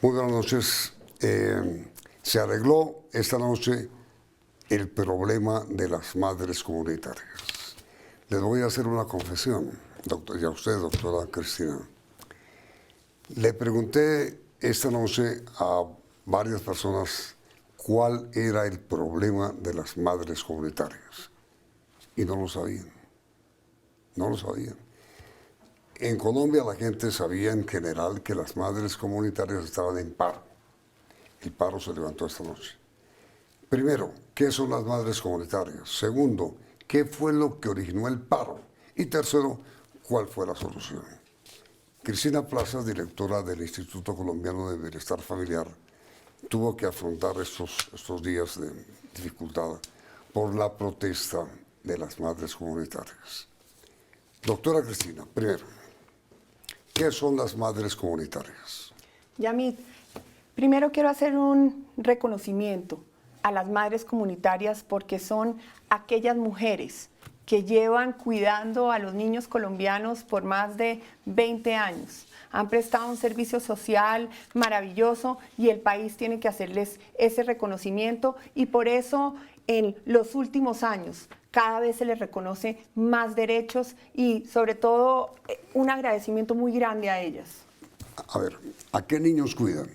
Muy buenas noches. Se arregló esta noche el problema de las madres comunitarias. Les voy a hacer una confesión, doctor, y a usted, doctora Cristina. Le pregunté esta noche a varias personas cuál era el problema de las madres comunitarias y no lo sabían. No lo sabían. En Colombia la gente sabía en general que las madres comunitarias estaban en paro. El paro se levantó esta noche. Primero, ¿qué son las madres comunitarias? Segundo, ¿qué fue lo que originó el paro? Y tercero, ¿cuál fue la solución? Cristina Plaza, directora del Instituto Colombiano de Bienestar Familiar, tuvo que afrontar estos días de dificultad por la protesta de las madres comunitarias. Doctora Cristina, primero, ¿qué son las madres comunitarias? Yamit, primero quiero hacer un reconocimiento a las madres comunitarias porque son aquellas mujeres que llevan cuidando a los niños colombianos por más de 20 años. Han prestado un servicio social maravilloso y el país tiene que hacerles ese reconocimiento y por eso en los últimos años cada vez se les reconoce más derechos y sobre todo un agradecimiento muy grande a ellas. A ver, ¿a qué niños cuidan?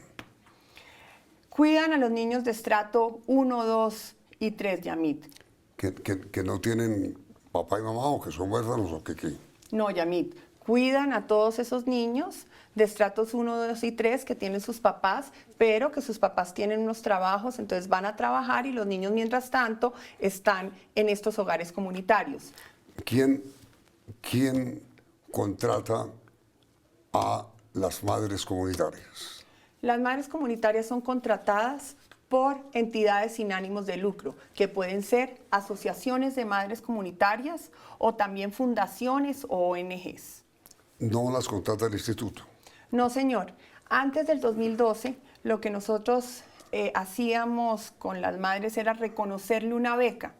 Cuidan a los niños de estrato 1, 2 y 3, Yamit. ¿Que no tienen papá y mamá o que son huérfanos o qué? No, Yamit. Cuidan a todos esos niños de estratos 1, 2 y 3 que tienen sus papás, pero que sus papás tienen unos trabajos, entonces van a trabajar y los niños mientras tanto están en estos hogares comunitarios. ¿Quién contrata a las madres comunitarias? Las madres comunitarias son contratadas por entidades sin ánimos de lucro, que pueden ser asociaciones de madres comunitarias o también fundaciones o ONGs. ¿No las contrata el instituto? No, señor. Antes del 2012, lo que nosotros hacíamos con las madres era reconocerle una beca.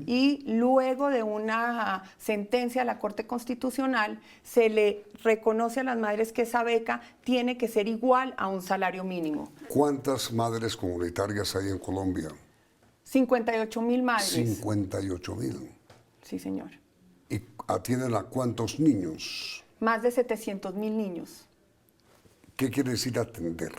Y luego de una sentencia de la Corte Constitucional, se le reconoce a las madres que esa beca tiene que ser igual a un salario mínimo. ¿Cuántas madres comunitarias hay en Colombia? 58.000 madres. 58.000. Sí, señor. ¿Y atienden a cuántos niños? Más de 700.000 niños. ¿Qué quiere decir atender?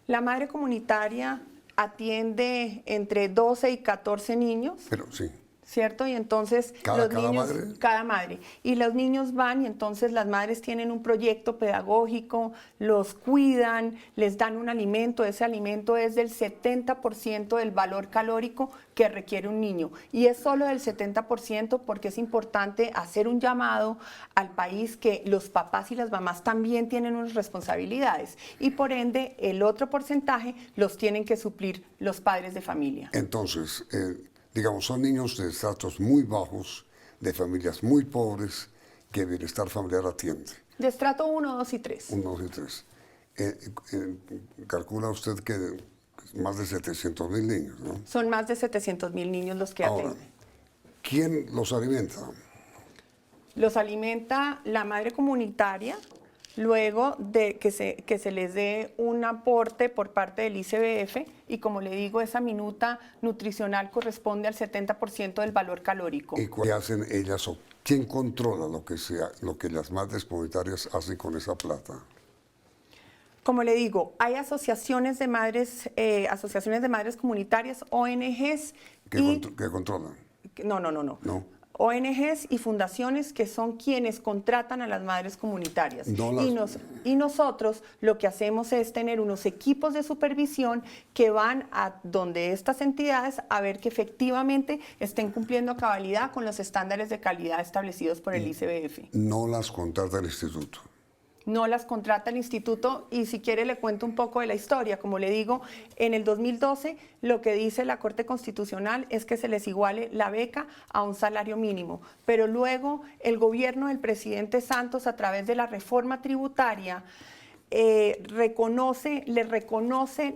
La madre comunitaria atiende entre 12 y 14 niños. Pero sí. ¿Cierto? Y entonces ¿Cada madre? Cada madre. Y los niños van y entonces las madres tienen un proyecto pedagógico, los cuidan, les dan un alimento. Ese alimento es del 70% del valor calórico que requiere un niño. Y es solo del 70% porque es importante hacer un llamado al país que los papás y las mamás también tienen unas responsabilidades. Y por ende, el otro porcentaje los tienen que suplir los padres de familia. Entonces, digamos, son niños de estratos muy bajos, de familias muy pobres, que Bienestar Familiar atiende. De estrato 1, 2 y 3. 1, 2 y 3. Calcula usted que más de 700.000 niños, ¿no? Son más de 700.000 niños los que Ahora, atienden. ¿quién los alimenta? Los alimenta la madre comunitaria, luego de que se les dé un aporte por parte del ICBF y como le digo, esa minuta nutricional corresponde al 70% del valor calórico. ¿Y qué hacen ellas o quién controla lo que las madres comunitarias hacen con esa plata? Como le digo, hay asociaciones de madres comunitarias, ONGs ¿Que controlan? No. ONGs y fundaciones que son quienes contratan a las madres comunitarias. Y nosotros lo que hacemos es tener unos equipos de supervisión que van a donde estas entidades a ver que efectivamente estén cumpliendo a cabalidad con los estándares de calidad establecidos por el ICBF. No las contrata el instituto. No las contrata el instituto y si quiere le cuento un poco de la historia. Como le digo, en el 2012 lo que dice la Corte Constitucional es que se les iguale la beca a un salario mínimo, pero luego el gobierno del presidente Santos a través de la reforma tributaria le reconoce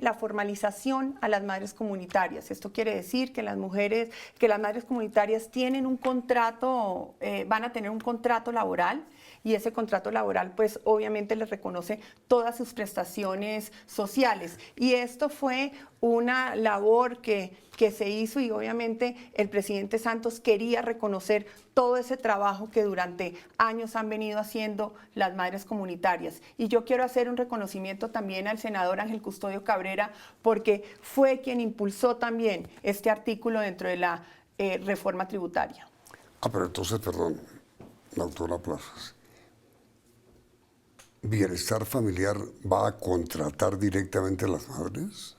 la formalización a las madres comunitarias. Esto quiere decir que las madres comunitarias tienen un contrato, van a tener un contrato laboral y ese contrato laboral pues obviamente les reconoce todas sus prestaciones sociales. Y esto fue una labor que se hizo y obviamente el presidente Santos quería reconocer todo ese trabajo que durante años han venido haciendo las madres comunitarias. Y yo quiero hacer un reconocimiento también al senador Ángel Custodio Cabrera, porque fue quien impulsó también este artículo dentro de la reforma tributaria. Pero entonces, perdón, doctora Plazas, ¿Bienestar Familiar va a contratar directamente a las madres?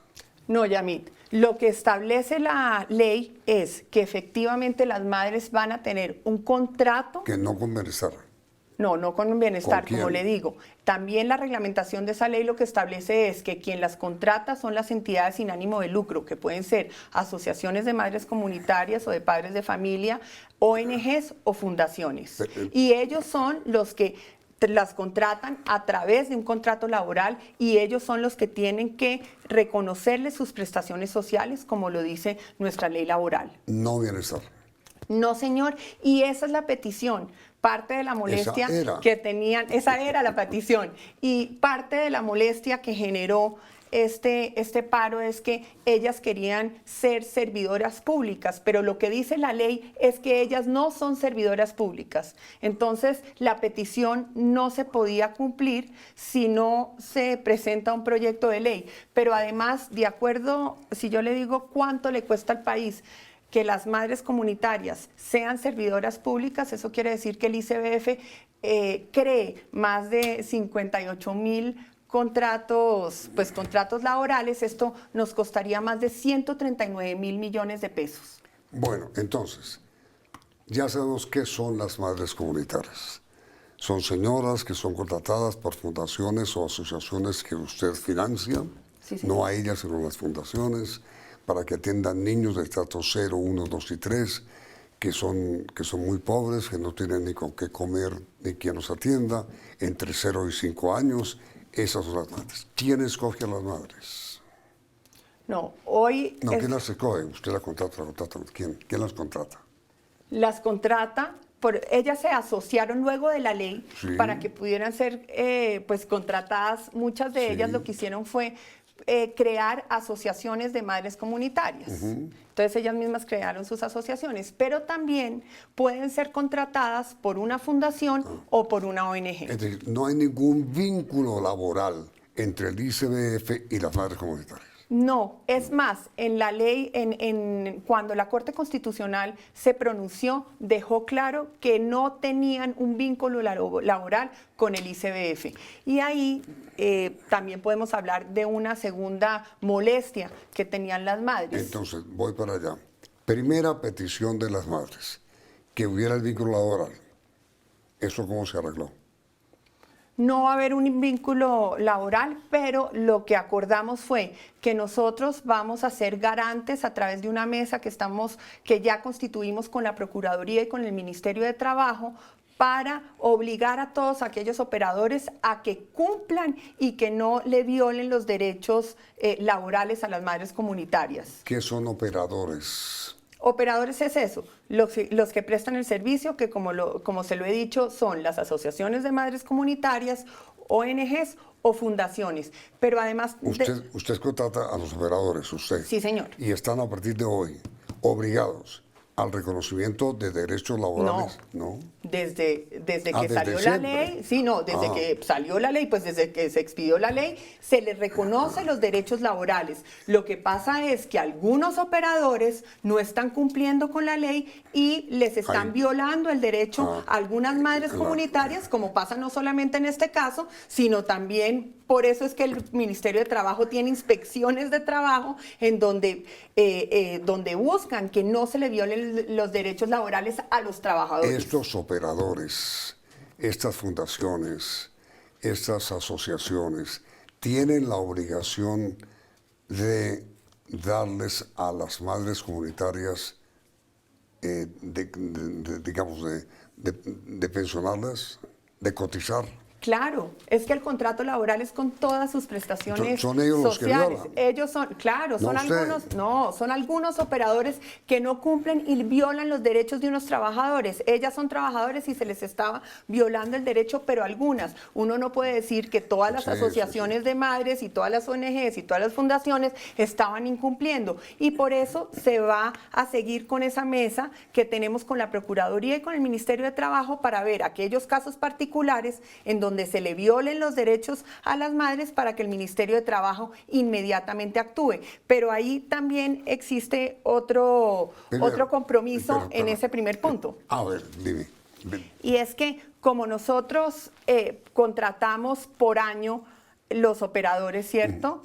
No, Yamit. Lo que establece la ley es que efectivamente las madres van a tener un contrato. Que no con Bienestar. No con bienestar, ¿Con como quién? le digo. También la reglamentación de esa ley lo que establece es que quien las contrata son las entidades sin ánimo de lucro, que pueden ser asociaciones de madres comunitarias o de padres de familia, ONGs o fundaciones. Y ellos son los que las contratan a través de un contrato laboral y ellos son los que tienen que reconocerles sus prestaciones sociales, como lo dice nuestra ley laboral. No Bienestar. No, señor, y esa es la petición. Parte de la molestia que tenían, esa era la petición, y parte de la molestia que generó este paro es que ellas querían ser servidoras públicas, pero lo que dice la ley es que ellas no son servidoras públicas. Entonces, la petición no se podía cumplir si no se presenta un proyecto de ley. Pero además, de acuerdo, si yo le digo cuánto le cuesta al país que las madres comunitarias sean servidoras públicas, eso quiere decir que el ICBF cree más de 58.000 contratos laborales. Esto nos costaría más de 139.000 millones de pesos. Bueno, entonces, ya sabemos qué son las madres comunitarias. Son señoras que son contratadas por fundaciones o asociaciones que usted financia, Sí, sí. no a ellas, sino a las fundaciones, para que atiendan niños de estrato 0, 1, 2 y 3, que son muy pobres, que no tienen ni con qué comer ni quien los atienda, entre 0 y 5 años. Esas son las madres. ¿Quién escoge a las madres? No, hoy... No, ¿quién las escoge? Usted la contrata. ¿Quién las contrata? Las contrata, ellas se asociaron luego de la ley para que pudieran ser contratadas. Muchas de ellas lo que hicieron fue crear asociaciones de madres comunitarias. Entonces ellas mismas crearon sus asociaciones, pero también pueden ser contratadas por una fundación o por una ONG. Es decir, no hay ningún vínculo laboral entre el ICBF y las madres comunitarias. No, es más, en la ley, cuando la Corte Constitucional se pronunció, dejó claro que no tenían un vínculo laboral con el ICBF. Y ahí también podemos hablar de una segunda molestia que tenían las madres. Entonces, voy para allá. Primera petición de las madres, que hubiera el vínculo laboral. ¿Eso cómo se arregló? No va a haber un vínculo laboral, pero lo que acordamos fue que nosotros vamos a ser garantes a través de una mesa que ya constituimos con la Procuraduría y con el Ministerio de Trabajo para obligar a todos aquellos operadores a que cumplan y que no le violen los derechos laborales a las madres comunitarias. ¿Qué son operadores? Operadores es eso, los que prestan el servicio, que como se lo he dicho, son las asociaciones de madres comunitarias, ONGs o fundaciones. Pero además... Usted contrata a los operadores, usted. Sí, señor. Y están a partir de hoy obligados al reconocimiento de derechos laborales. No. Desde que desde salió siempre. la ley, desde que salió la ley, pues desde que se expidió la ley, se les reconoce los derechos laborales. Lo que pasa es que algunos operadores no están cumpliendo con la ley y les están violando el derecho a algunas madres comunitarias, como pasa no solamente en este caso, sino también... Por eso es que el Ministerio de Trabajo tiene inspecciones de trabajo en donde buscan que no se le violen los derechos laborales a los trabajadores. Estos operadores, estas fundaciones, estas asociaciones, tienen la obligación de darles a las madres comunitarias, digamos, de pensionarlas, de cotizar. Claro, es que el contrato laboral es con todas sus prestaciones Son ellos los que sociales. violan. Ellos son, claro, son No usted. son algunos operadores que no cumplen y violan los derechos de unos trabajadores. Ellas son trabajadores y se les estaba violando el derecho, pero algunas. Uno no puede decir que todas las Sí, asociaciones de madres y todas las ONGs y todas las fundaciones estaban incumpliendo. Y por eso se va a seguir con esa mesa que tenemos con la Procuraduría y con el Ministerio de Trabajo para ver aquellos casos particulares en donde se le violen los derechos a las madres para que el Ministerio de Trabajo inmediatamente actúe. Pero ahí también existe otro compromiso en ese primer punto. A ver, dime. Y es que como nosotros contratamos por año los operadores, ¿cierto?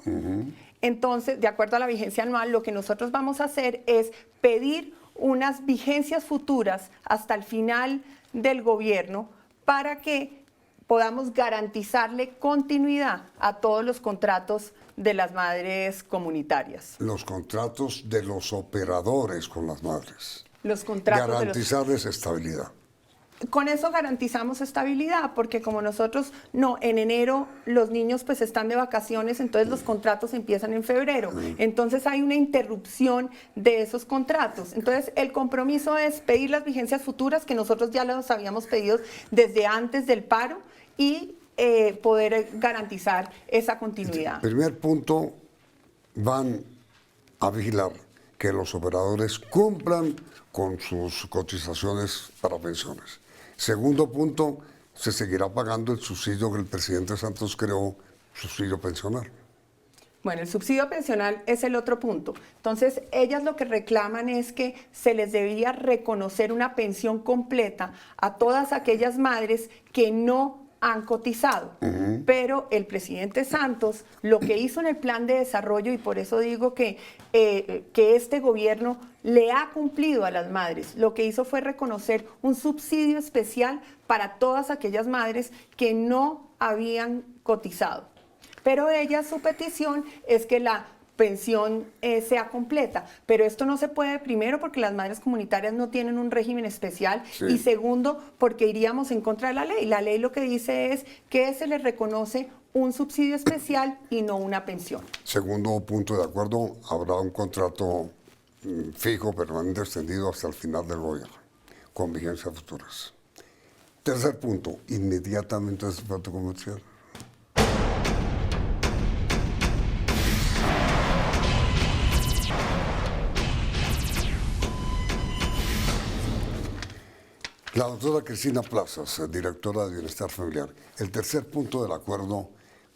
Entonces, de acuerdo a la vigencia anual, lo que nosotros vamos a hacer es pedir unas vigencias futuras hasta el final del gobierno para que podamos garantizarle continuidad a todos los contratos de las madres comunitarias. Los contratos de los operadores con las madres. Los contratos Garantizarles estabilidad. Con eso garantizamos estabilidad, porque como nosotros, en enero los niños pues están de vacaciones, entonces los contratos empiezan en febrero. Entonces hay una interrupción de esos contratos. Entonces el compromiso es pedir las vigencias futuras, que nosotros ya los habíamos pedido desde antes del paro, y poder garantizar esa continuidad. Primer punto, van a vigilar que los operadores cumplan con sus cotizaciones para pensiones. Segundo punto, se seguirá pagando el subsidio que el presidente Santos creó, subsidio pensional. Bueno, el subsidio pensional es el otro punto. Entonces, ellas lo que reclaman es que se les debía reconocer una pensión completa a todas aquellas madres que no han cotizado, pero el presidente Santos lo que hizo en el plan de desarrollo, y por eso digo que este gobierno le ha cumplido a las madres, lo que hizo fue reconocer un subsidio especial para todas aquellas madres que no habían cotizado. Pero su petición es que la pensión sea completa, pero esto no se puede, primero porque las madres comunitarias no tienen un régimen especial, y segundo porque iríamos en contra de la ley. La ley lo que dice es que se les reconoce un subsidio especial y no una pensión. Segundo punto, de acuerdo, habrá un contrato fijo, permanente, extendido hasta el final del gobierno, con vigencias futuras. Tercer punto, inmediatamente desde el pacto comercial. La doctora Cristina Plazas, directora de Bienestar Familiar. El tercer punto del acuerdo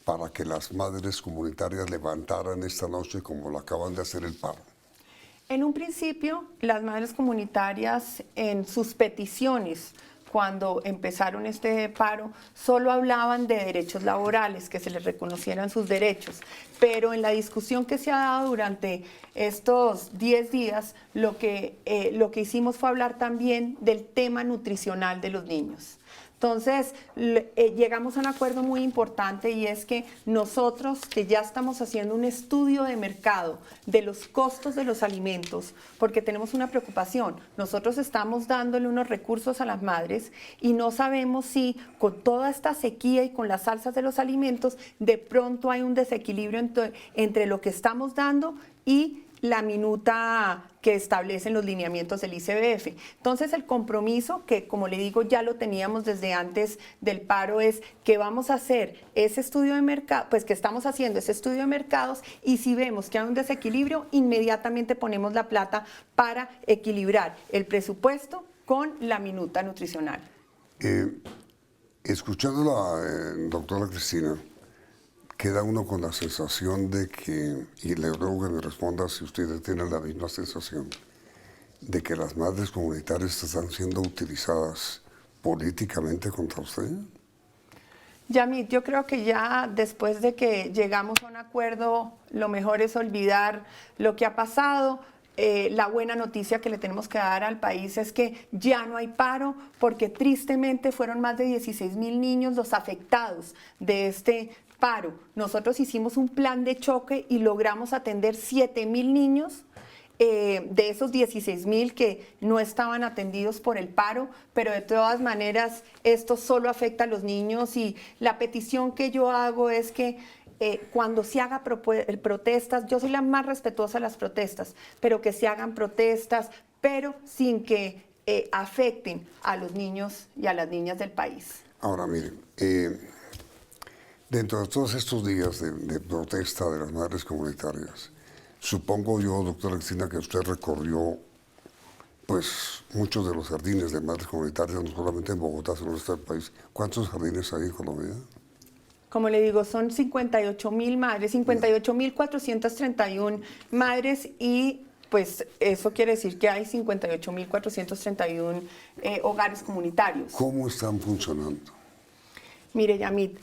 para que las madres comunitarias levantaran esta noche, como lo acaban de hacer, el paro. En un principio, las madres comunitarias en sus peticiones, cuando empezaron este paro, solo hablaban de derechos laborales, que se les reconocieran sus derechos. Pero en la discusión que se ha dado durante estos 10 días, lo que hicimos fue hablar también del tema nutricional de los niños. Entonces, llegamos a un acuerdo muy importante, y es que nosotros, que ya estamos haciendo un estudio de mercado de los costos de los alimentos, porque tenemos una preocupación. Nosotros estamos dándole unos recursos a las madres y no sabemos si con toda esta sequía y con las alzas de los alimentos, de pronto hay un desequilibrio entre lo que estamos dando y la minuta que establecen los lineamientos del ICBF. Entonces, el compromiso, que como le digo ya lo teníamos desde antes del paro, es que vamos a hacer ese estudio de mercado, pues que estamos haciendo ese estudio de mercados, y si vemos que hay un desequilibrio, inmediatamente ponemos la plata para equilibrar el presupuesto con la minuta nutricional. Escuchando a la doctora Cristina, queda uno con la sensación de que, y le ruego que me responda si ustedes tienen la misma sensación, de que las madres comunitarias están siendo utilizadas políticamente contra usted. Yamit, yo creo que ya después de que llegamos a un acuerdo, lo mejor es olvidar lo que ha pasado. La buena noticia que le tenemos que dar al país es que ya no hay paro, porque tristemente fueron más de 16,000 niños los afectados de este paro. Nosotros hicimos un plan de choque y logramos atender 7,000 niños de esos 16.000 que no estaban atendidos por el paro, pero de todas maneras esto solo afecta a los niños y la petición que yo hago es que cuando se hagan protestas, yo soy la más respetuosa de las protestas, pero que se hagan protestas, pero sin que afecten a los niños y a las niñas del país. Ahora, miren, dentro de todos estos días de protesta de las madres comunitarias, supongo yo, doctora Cristina, que usted recorrió pues muchos de los jardines de madres comunitarias, no solamente en Bogotá, sino en el resto del país. ¿Cuántos jardines hay en Colombia? Como le digo, son 58.000 madres, 58.431 madres y pues eso quiere decir que hay 58.431 hogares comunitarios. ¿Cómo están funcionando? Mire, Yamit,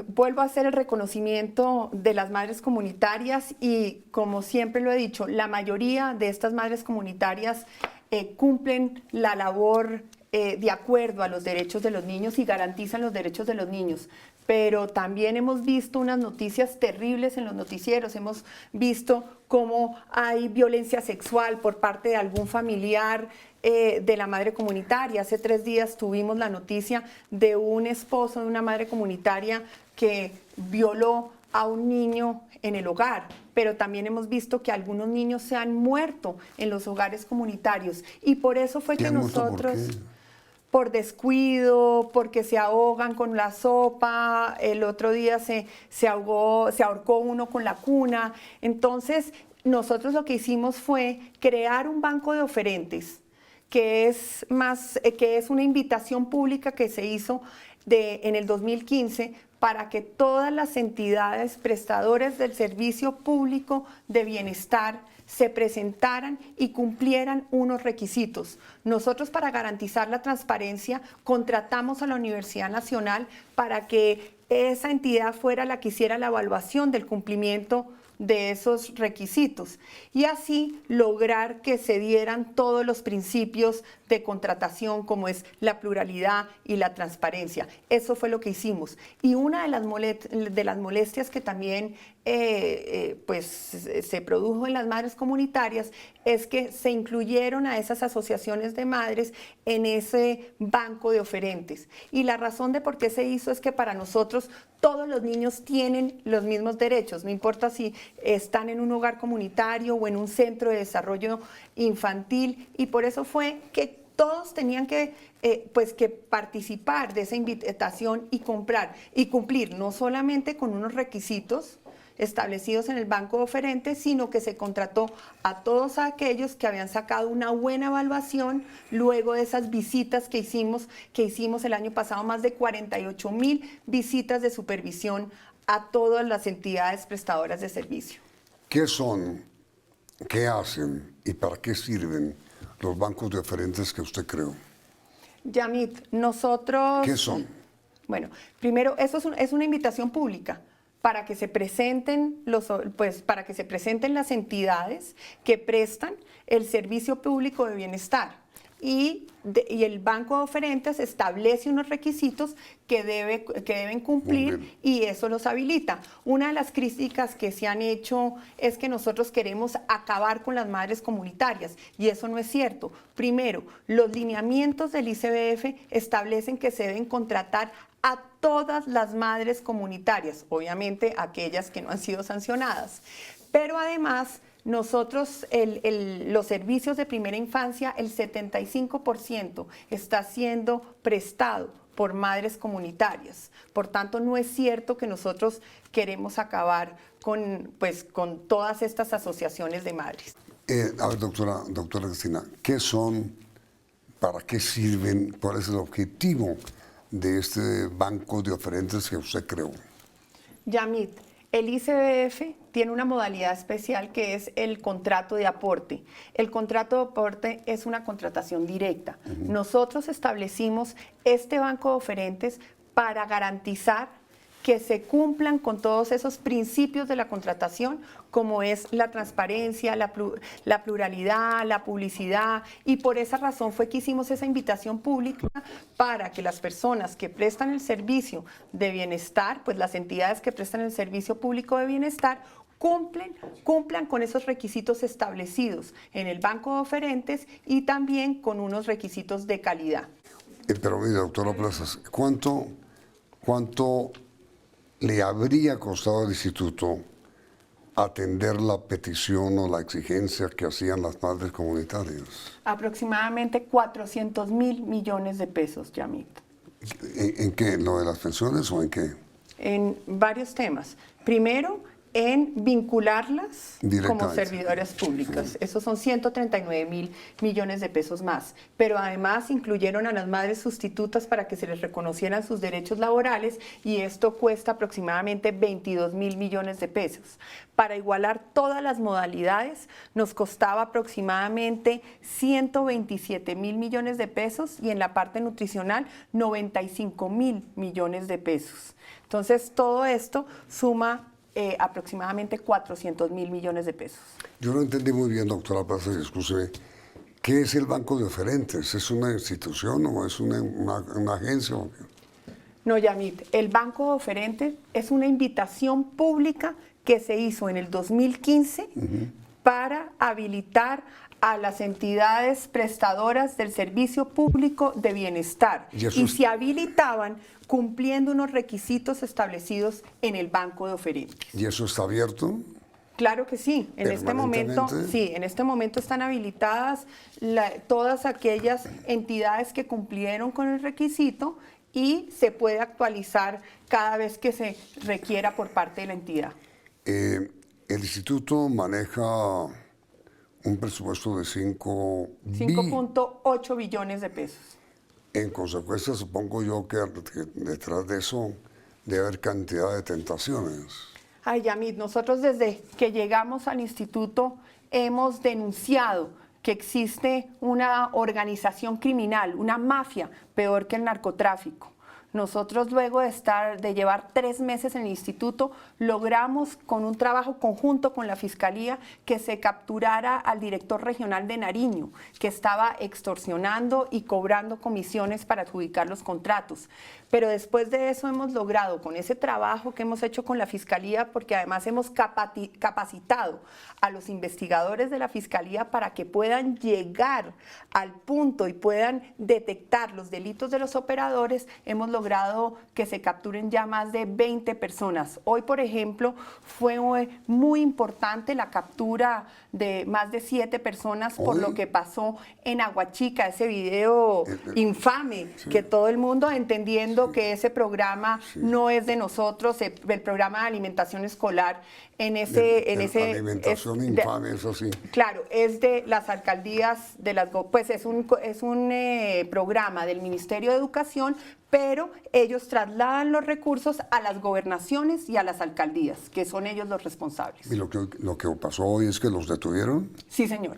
vuelvo a hacer el reconocimiento de las madres comunitarias y como siempre lo he dicho, la mayoría de estas madres comunitarias cumplen la labor de acuerdo a los derechos de los niños y garantizan los derechos de los niños. Pero también hemos visto unas noticias terribles en los noticieros, hemos visto cómo hay violencia sexual por parte de algún familiar de la madre comunitaria. Hace 3 días tuvimos la noticia de un esposo de una madre comunitaria que violó a un niño en el hogar, pero también hemos visto que algunos niños se han muerto en los hogares comunitarios y por eso fue que nosotros... Por descuido, porque se ahogan con la sopa, el otro día se ahorcó uno con la cuna. Entonces, nosotros lo que hicimos fue crear un banco de oferentes, que es una invitación pública que se hizo en el 2015 para que todas las entidades prestadoras del servicio público de bienestar se presentaran y cumplieran unos requisitos. Nosotros, para garantizar la transparencia, contratamos a la Universidad Nacional para que esa entidad fuera la que hiciera la evaluación del cumplimiento de esos requisitos y así lograr que se dieran todos los principios de contratación como es la pluralidad y la transparencia. Eso fue lo que hicimos. Y una de las molestias que también se produjo en las madres comunitarias es que se incluyeron a esas asociaciones de madres en ese banco de oferentes. Y la razón de por qué se hizo es que para nosotros todos los niños tienen los mismos derechos, no importa si están en un hogar comunitario o en un centro de desarrollo infantil, y por eso fue que todos tenían que participar de esa invitación y cumplir no solamente con unos requisitos establecidos en el banco de oferentes, sino que se contrató a todos aquellos que habían sacado una buena evaluación luego de esas visitas que hicimos el año pasado, más de 48.000 visitas de supervisión a todas las entidades prestadoras de servicio. ¿Qué son, qué hacen y para qué sirven los bancos de oferentes que usted creó? Yamit, nosotros... ¿Qué son? Bueno, primero, eso es una invitación pública para que se presenten para que se presenten las entidades que prestan el servicio público de bienestar. Y el banco de oferentes establece unos requisitos que deben cumplir y eso los habilita. Una de las críticas que se han hecho es que nosotros queremos acabar con las madres comunitarias y eso no es cierto. Primero, los lineamientos del ICBF establecen que se deben contratar a todas las madres comunitarias, obviamente aquellas que no han sido sancionadas, pero además nosotros, los servicios de primera infancia, el 75% está siendo prestado por madres comunitarias. Por tanto, no es cierto que nosotros queremos acabar con todas estas asociaciones de madres. A ver, doctora Cristina, ¿qué son, para qué sirven, cuál es el objetivo de este banco de oferentes que usted creó? Yamit, el ICBF tiene una modalidad especial que es el contrato de aporte. El contrato de aporte es una contratación directa. Nosotros establecimos este banco de oferentes para garantizar que se cumplan con todos esos principios de la contratación, como es la transparencia, la pluralidad, la publicidad, y por esa razón fue que hicimos esa invitación pública para que las personas que prestan el servicio de bienestar, pues las entidades que prestan el servicio público de bienestar, cumplan con esos requisitos establecidos en el banco de oferentes y también con unos requisitos de calidad. Pero mire, doctora Plazas, ¿cuánto le habría costado al instituto atender la petición o la exigencia que hacían las madres comunitarias? Aproximadamente 400.000 millones de pesos, Yamit. ¿En qué? ¿En lo de las pensiones o en qué? En varios temas. Primero, en vincularlas como servidoras públicas. Esos son 139.000 millones de pesos más. Pero además incluyeron a las madres sustitutas para que se les reconocieran sus derechos laborales y esto cuesta aproximadamente 22.000 millones de pesos. Para igualar todas las modalidades nos costaba aproximadamente 127.000 millones de pesos y en la parte nutricional 95.000 millones de pesos. Entonces todo esto suma aproximadamente 400.000 millones de pesos. Yo no entendí muy bien, doctora Plazas, excúseme. ¿Qué es el Banco de Oferentes? ¿Es una institución o es una agencia? No, Yamit, el Banco de Oferentes es una invitación pública que se hizo en el 2015 para habilitar a las entidades prestadoras del servicio público de bienestar y se habilitaban cumpliendo unos requisitos establecidos en el Banco de Oferentes. ¿Y eso está abierto? Claro que sí. En este momento están habilitadas todas aquellas entidades que cumplieron con el requisito y se puede actualizar cada vez que se requiera por parte de la entidad. El instituto maneja un presupuesto de 5.8 billones de pesos. En consecuencia, supongo yo que detrás de eso debe haber cantidad de tentaciones. Ay, Yamit, nosotros desde que llegamos al instituto hemos denunciado que existe una organización criminal, una mafia, peor que el narcotráfico. Nosotros luego de llevar 3 meses en el instituto, logramos con un trabajo conjunto con la Fiscalía que se capturara al director regional de Nariño, que estaba extorsionando y cobrando comisiones para adjudicar los contratos. Pero después de eso hemos logrado, con ese trabajo que hemos hecho con la Fiscalía, porque además hemos capacitado a los investigadores de la Fiscalía para que puedan llegar al punto y puedan detectar los delitos de los operadores, hemos logrado que se capturen ya más de 20 personas. Hoy, por ejemplo, fue muy importante la captura de más de 7 personas por lo que pasó en Aguachica, ese video infame que todo el mundo entendiendo que ese programa no es de nosotros, el programa de alimentación escolar alimentación infame, eso sí. Claro, es de las alcaldías pues es un programa del Ministerio de Educación, pero ellos trasladan los recursos a las gobernaciones y a las alcaldías, que son ellos los responsables. ¿Y lo que pasó hoy es que los detuvieron? Sí, señor.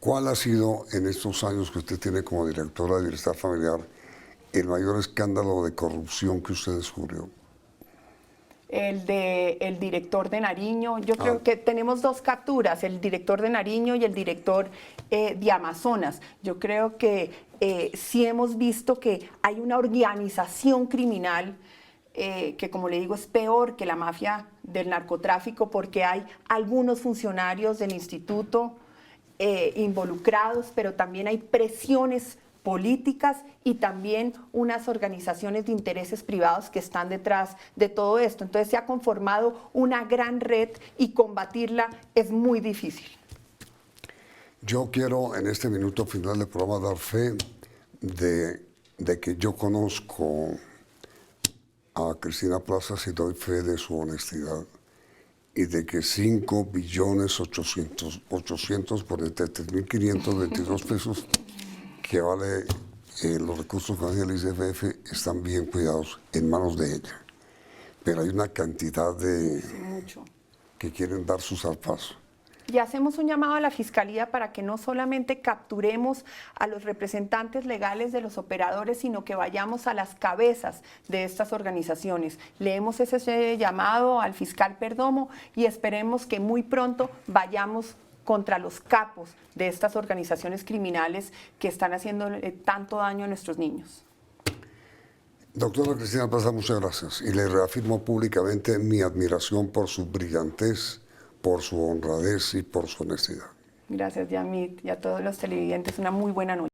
¿Cuál ha sido en estos años que usted tiene como directora de Bienestar Familiar el mayor escándalo de corrupción que usted descubrió? El director de Nariño. Yo creo que tenemos 2 capturas, el director de Nariño y el director de Amazonas. Yo creo que sí hemos visto que hay una organización criminal que, como le digo, es peor que la mafia del narcotráfico porque hay algunos funcionarios del instituto involucrados, pero también hay presiones políticas y también unas organizaciones de intereses privados que están detrás de todo esto. Entonces se ha conformado una gran red y combatirla es muy difícil. Yo quiero en este minuto final del programa dar fe de que yo conozco a Cristina Plazas y doy fe de su honestidad y de que 5.843.522 pesos que vale los recursos que maneja el ICBF están bien cuidados en manos de ella. Pero hay una cantidad que quieren dar su zarpazo. Y hacemos un llamado a la Fiscalía para que no solamente capturemos a los representantes legales de los operadores, sino que vayamos a las cabezas de estas organizaciones. Leemos ese llamado al fiscal Perdomo y esperemos que muy pronto vayamos contra los capos de estas organizaciones criminales que están haciendo tanto daño a nuestros niños. Doctora Cristina Plaza, muchas gracias. Y le reafirmo públicamente mi admiración por su brillantez, por su honradez y por su honestidad. Gracias, Yamit, y a todos los televidentes. Una muy buena noche.